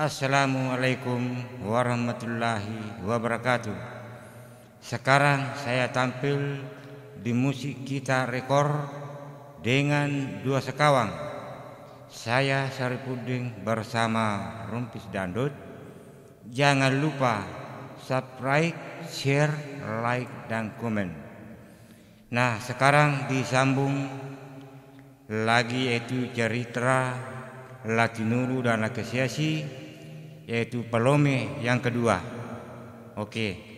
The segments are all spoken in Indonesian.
Assalamualaikum warahmatullahi wabarakatuh. Sekarang saya tampil di musik kita rekor dengan dua sekawang. Saya Syarifuddin bersama Rumpis Dangdut. Jangan lupa subscribe, share, like, dan komen. Nah, sekarang disambung lagi yaitu cerita Latinuru dan Lakasiasi, yaitu Palome yang kedua. Oke.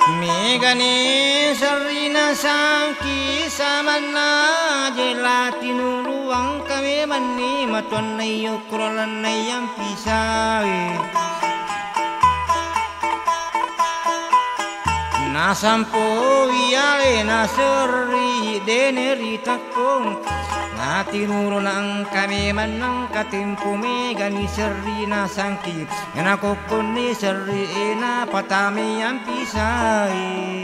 Megane sarina sangki samana jelatinu ruang kami mani matuan nayo kurolan nayam pisawe nasampo iale naseri deneri takong natinuro nang kami manang katimpo megani serina sangki enako kuni seri ena patami yang pisai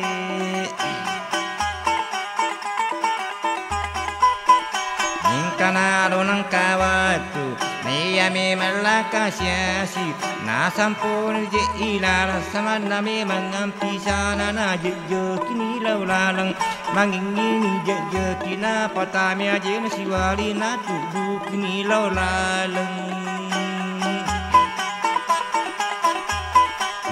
ningkanaro nang kawatu nayame malakasiasi nasampun je ilara sama nami mangampisana na jejo kini laulalang mangingini jejo kina patami aje nasiwali na tubuh kini laulalang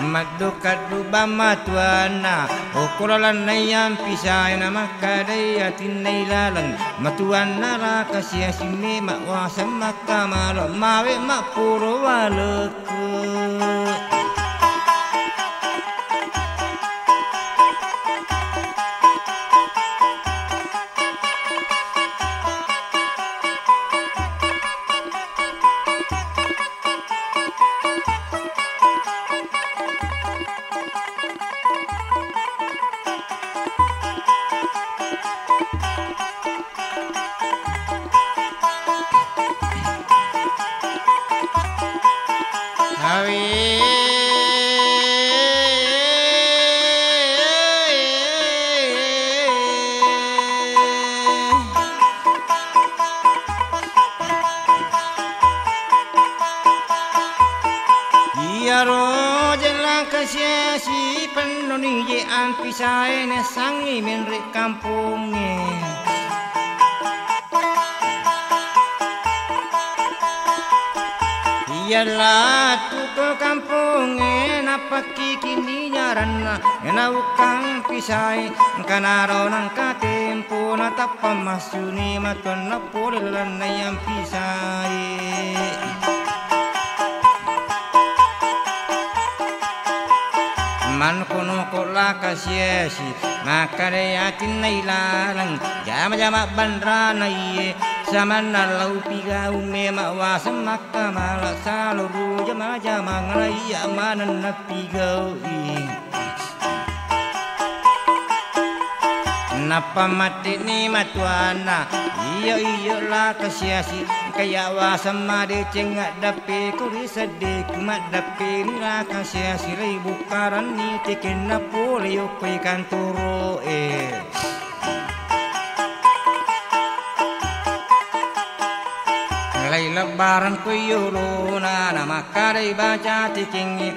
Magdukadu bamatuana ukuralan nayam pisay na makadayatin nailalang matuan na rakasiasime mawasam makamalo mawe mapuro walako si penoni je an pisai ne sangi menri kampungnya iyalah tuko kampungnya napaki kini nyaran na ukang pisai kanaro nang katempo na tapamasuni matuan na polelan na yang pisai man kono kola kasiasi makareatin nailalang jama-jama bandra naiye zaman nalau piga ume mawasam makamala saluru jama-jama ngalaya manan na pigau napa mati ni matuana iyo la kasiasi kaya wasam made cengak dape kuri sedek mat dape nila kasiasi rei bukaran ni teken na polio koi kantoro Lai lebaran kuyuro na makadai baca tikingi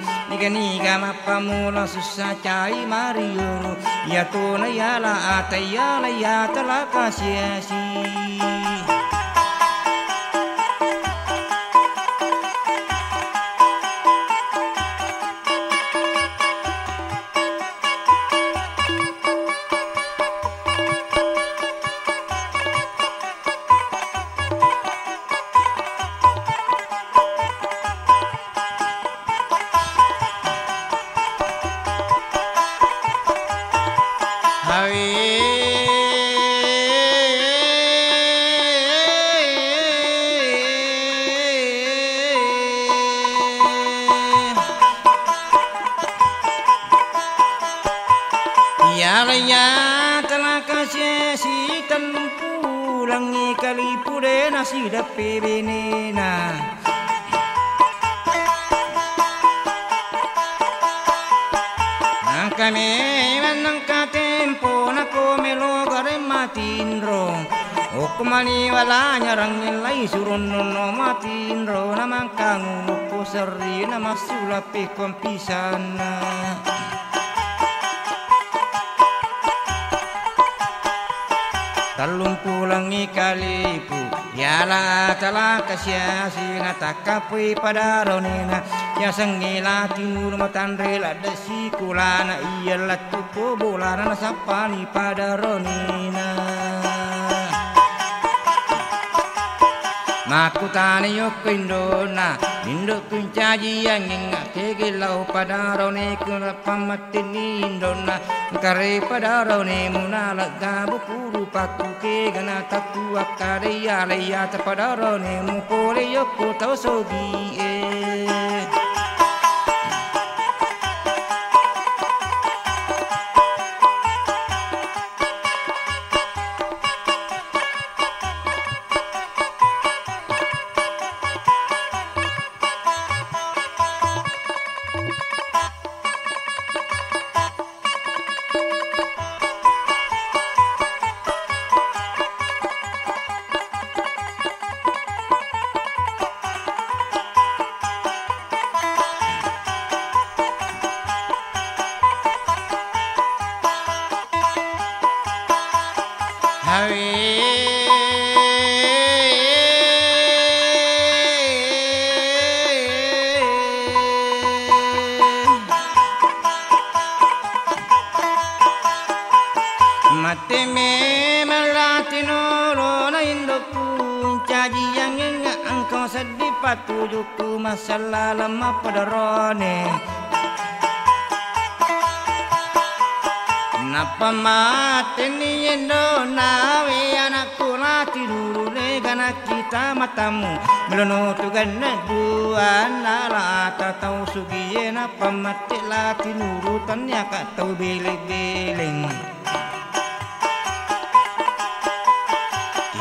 niga mapamula susah cai marioro ya tuna ya la atayala ya telaka siasi pulangi kali pude nasi dape benena kami manang katempo na komelo gare matinro okumani wala nyarang nilai surun no matinro na mangkang ko seri na masulapi kompisana talung pulangi kalipu yala tala kasya sina takapui pada ronena ya sengila timur matandrela desi kulana iya latu ko bolana sapani pada ronena makutane yok indona indo kuncaji yang ingak tegelau pada rone kuna pamatin indona kare pada rone munala gabu puru patu ke gana tatu akare ya leya pada rone mu pole yok tau sogi mate me melatino na indo puncaji yang ingak engkau sedih patujuku masalah lama padarone napa mate ni indo nawe anakku lati dulu negana kita matamu melono tu gana dua nala tahu sugiye napa mate lati nurutan ya kak tahu beleng-beleng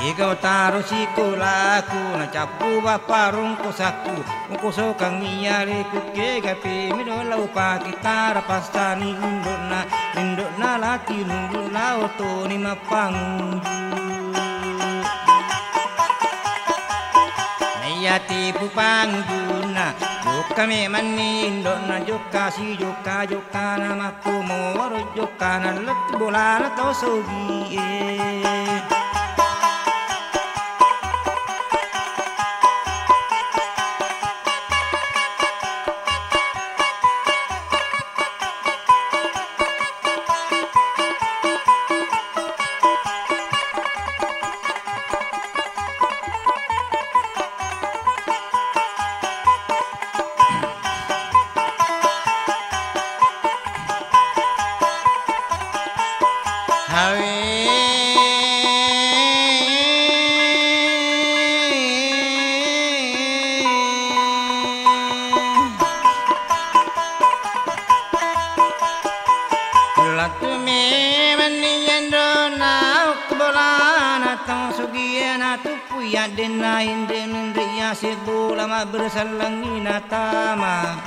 ikaw taro si kulaku na capu baparong kosaku mungkoso kang iyari kuke gapi midolau pa kita rapastani indok na lati nunggu lauto ni mapangju nayati pupangguna joka me mani indok na joka si joka na makumo waro joka na lat bola na to sogi dena inden riya sebu lama bersalang inatama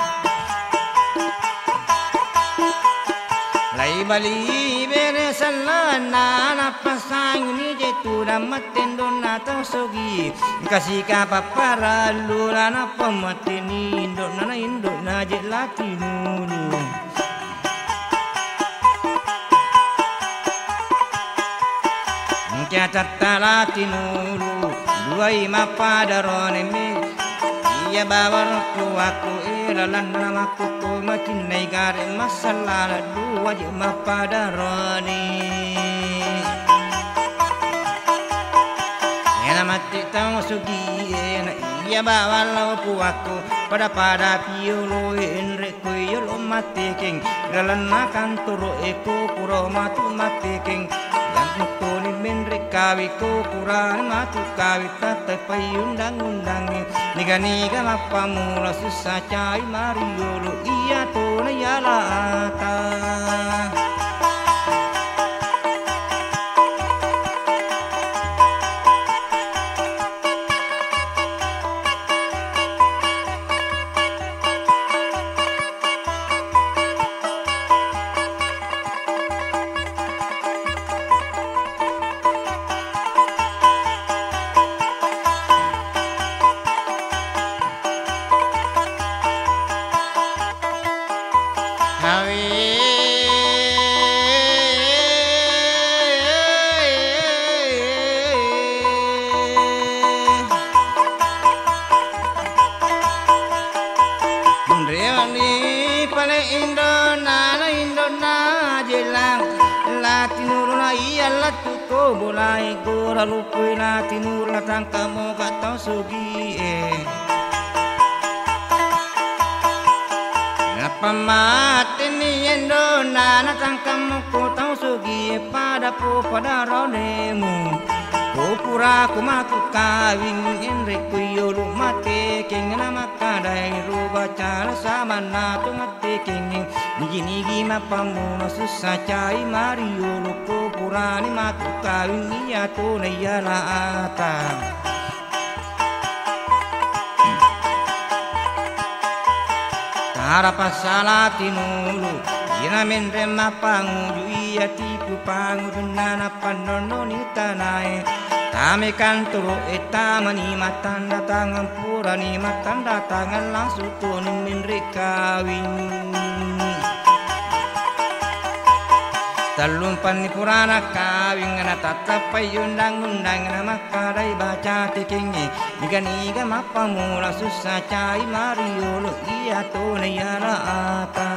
lai bali bere salana napasang ni jetu damaten dona tau sogi kasih ka papara lula na pamatini dona indona jelati nunu kya tatalati nulu duai mapadarone me iya bawar ku aku ilalan namaku ku makin negare masalah dua je mapadarone ena mati tang sugi ena iya bawar ku aku pada piolo enre ku yolo mati king ilalan makan turu eko puro matu mati king tuni menre kawi ko kurang matu kawi tata payundang-undang niga mapamula susah cai mariolo iya tuna yala ata indona jelang latinur na iyalah tuko bolai gora lupui latinur latang kamu gatau sugi Ngapa mati ni indona latang kamu ko tau sugi pada rodemu Pura kumaku kawin enre kuyulu mate kengena makadai ruba cara sama na tu mate kengeng nigi mapamu susah cai mario luko purani maku kawin iya tu na yala ata Tara pasala tinulu ina mendre mapangu iya tipu pangu nana panono ni tanai Tame kantoro etamani matanda tangan purani matanda tangan langsung tunin minri kawin Talumpan ni purana kawin na tatapai undang-undang na makadai baca tikingi Niga mapamula susah cai mariolo iya to na yara ata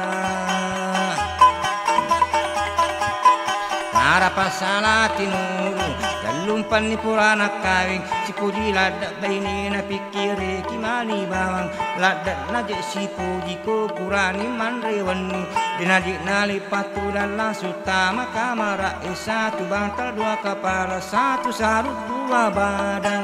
Para pasala tinuru Talumpan ni purana kawing si puji ladak baini na pikire kimani bawang ladak naje si puji ko kurani manrewanu dinadik nalipatu dan sutama kamara satu bantal dua kepala satu sarut dua badan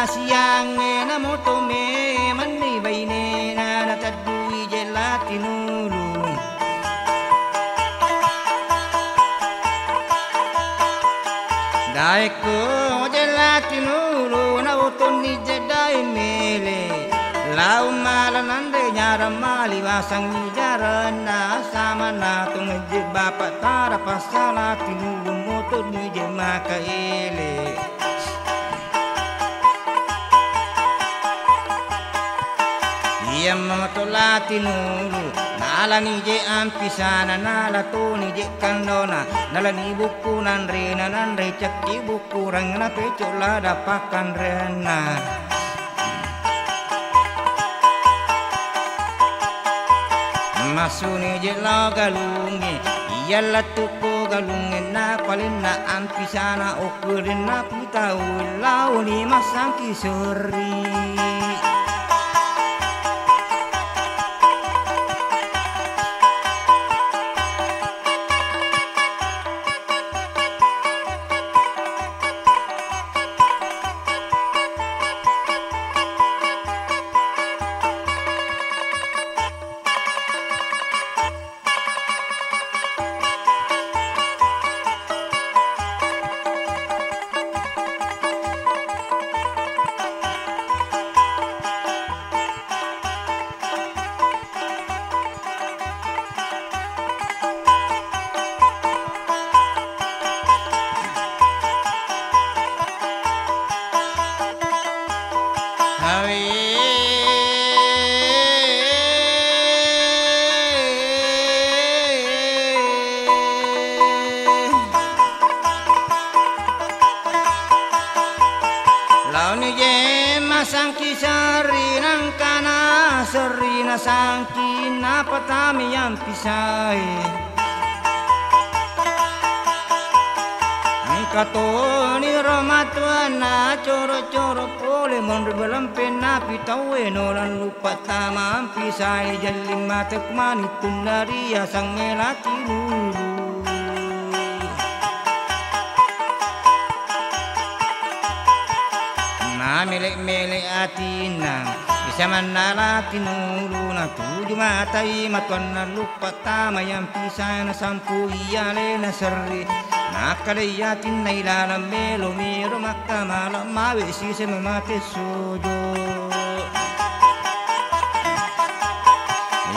Siang na moto me mani baine na tadui gelatinulu Daiko gelatinulu na otoni jedai mele lau malanande nyara mali wasang jarana sama na tungje bapak tara pasala tinulu moto ni je maka ele Iya mamatola tinulu nala ni je ampisana nala to ni je kandona nala ni buku nanre cekki buku rangna pecola dapakan rena Masuni je lo galungi iya latuko galungi na palina ampisana okurin na pitau lau ni masangki suri Sangki sarina kana sarina sangki napatami yang pisai Katoni romatuana coro-coro pole mondbelam pena pitawe nolan lupa tamam pisai jaling matek manitun dari sang melati dulu Melek-melek hati Samana tinulu na tujuh matai matuan na lupa tama yang pisah na sampu iyale na serri nakalayatin na ilala melo mero makamala mawe si se mamate sojo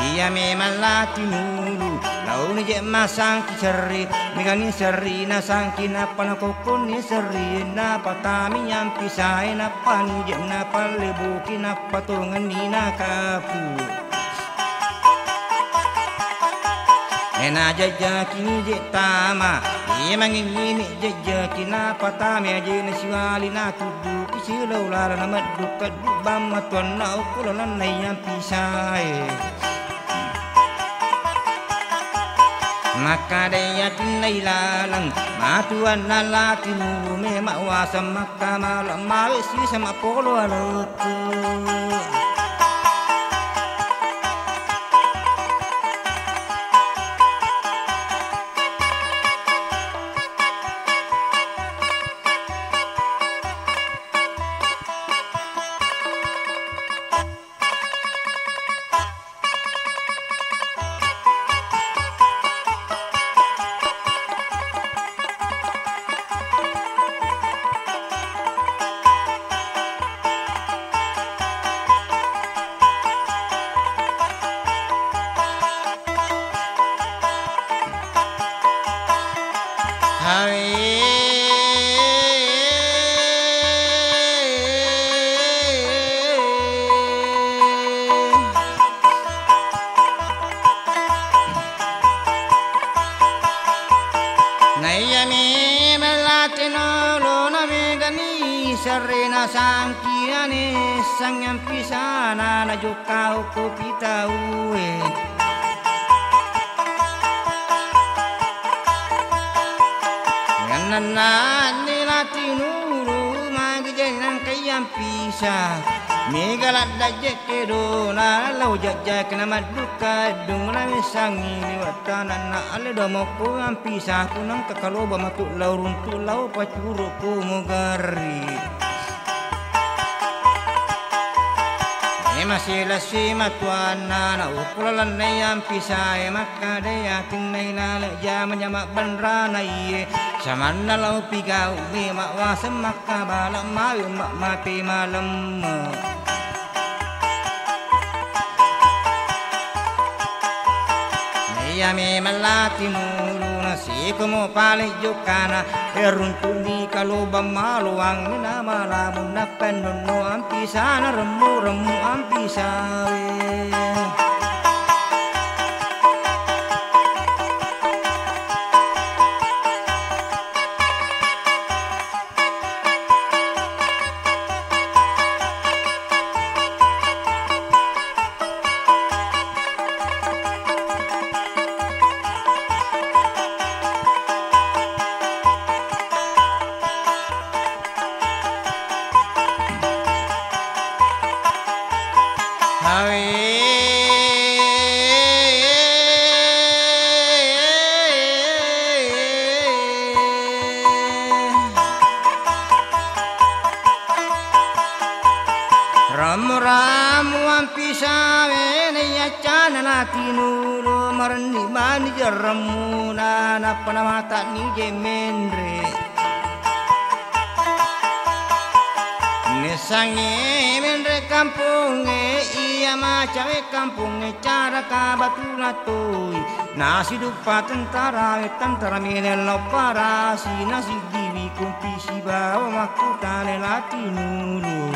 iya me malati nulu launi je masang ki serri migani serri na sangki na panakokon ni serri na patami yang pisah na panuje na palebuki na patungan ni na kapu ena jajaki ni je tama iya mangingini jajaki na patami aje na siwali na tudu kisilau lara na madukat dubam matuan na ukulan na yang pisah maka daya tinay lalang matuan na latinu me mawasam maka malam mawisi sa mapolo aloko Serena sangkiane sang yang pisana na jokau ko pitaue nganana ni latinuru magjenang kayang pisah megalat dajek kedo na lau jajak na maduka dung na sangi liwatanan na ale domoko ang pisah kunang kakaloba matuk lau runtu lau pacuru ko mogari masih lasi matuan na ukulalan na yang pisah maka daya tinay na jaman jamak banra na iye saman na lau pigaw me makwasam maka balam mayo mati malam naya me malati mulu na si kumo palik jukana eruntuni kalubang maluang na malamun na pendono ang pisah na remu ang pisah Ramu-ramu ang pisawe na yacana na tinulo marani mani jaramu na napanamata ni jemendre nesange mendre kampunge iya macawe kampunge cara kabatula toy nasi dupa tentara minelo para si nasi diwi kumpisi bawa makutane latinulu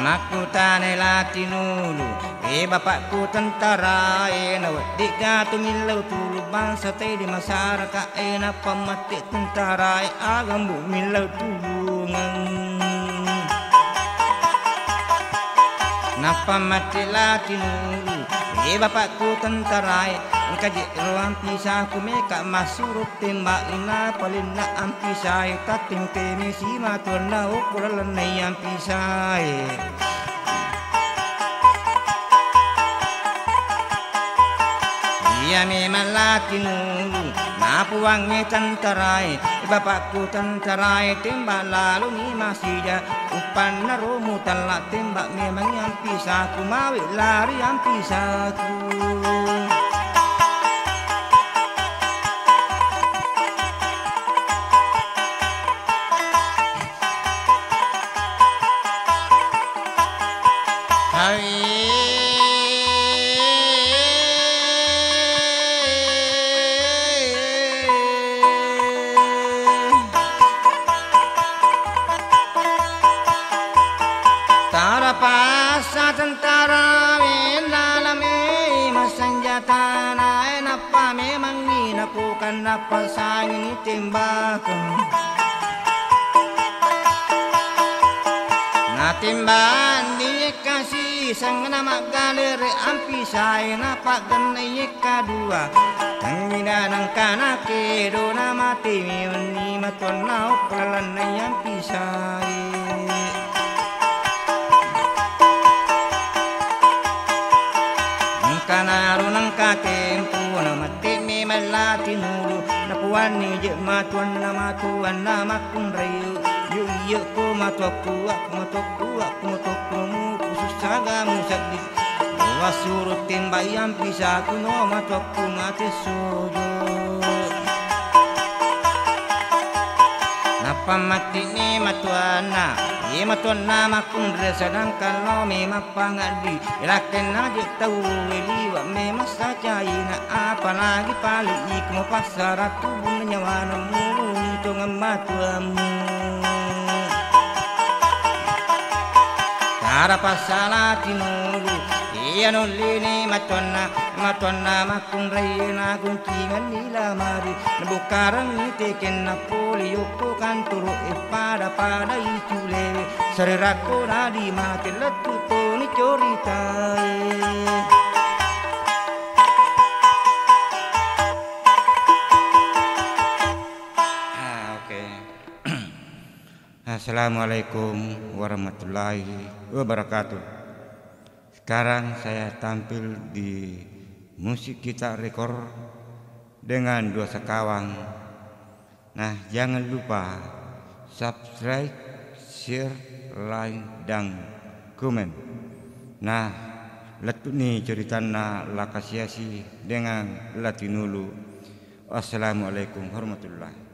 makutane latinulu bapakku tentara nawat diga tumilau tulu bangsa te di masyarakat na pamati tentara agam bu milau tulungan napa mati latinulu bapakku tentara kaji ruang pisah ku meka masurut tembak ina palin na ang pisah tating temi si matur na ukulalan na yang pisah Iya memang latinulu napuangi tenterai bapakku tenterai tembak lalu ni masih ja upan narumu telak tembak memang yang pisahku mawi lari yang pisahku. Pasa tentara dalamnya senjata napa memang ini lakukan apa saya ini tembakan na timban dia kasih sang nama galer ampi saya napa ganai kedua tangina nang kana kedo nama timi ni maton nau pelan yang pisai. Kanaro nang katempo na mati me malati nulu na puan ni je matuan na makun rayu yu yu ko matoku mu khusus saga musaddi wasuru timbayam bisa kuno matoku mate sojo napa mati ni matuana Matona makun sedang kalau memang pangadi ilaken aja tahu liwa memang saja ina apalagi paling ikmo pasar tubuh nyawanamu itu ngematuamu cara pasala tinulu iya nolini matona makun reyna guntingan nila mari bukarang ni teken napoli yoko kanturu pada icule seriraku nadi mati letu ni coritai. Oke. Assalamualaikum warahmatullahi wabarakatuh. Sekarang saya tampil di musik kita rekor dengan dua sekawang. Nah, jangan lupa subscribe, share, like, dan komen. Nah, letu ni ceritana lakasiasi dengan latinulu. Wassalamualaikum warahmatullahi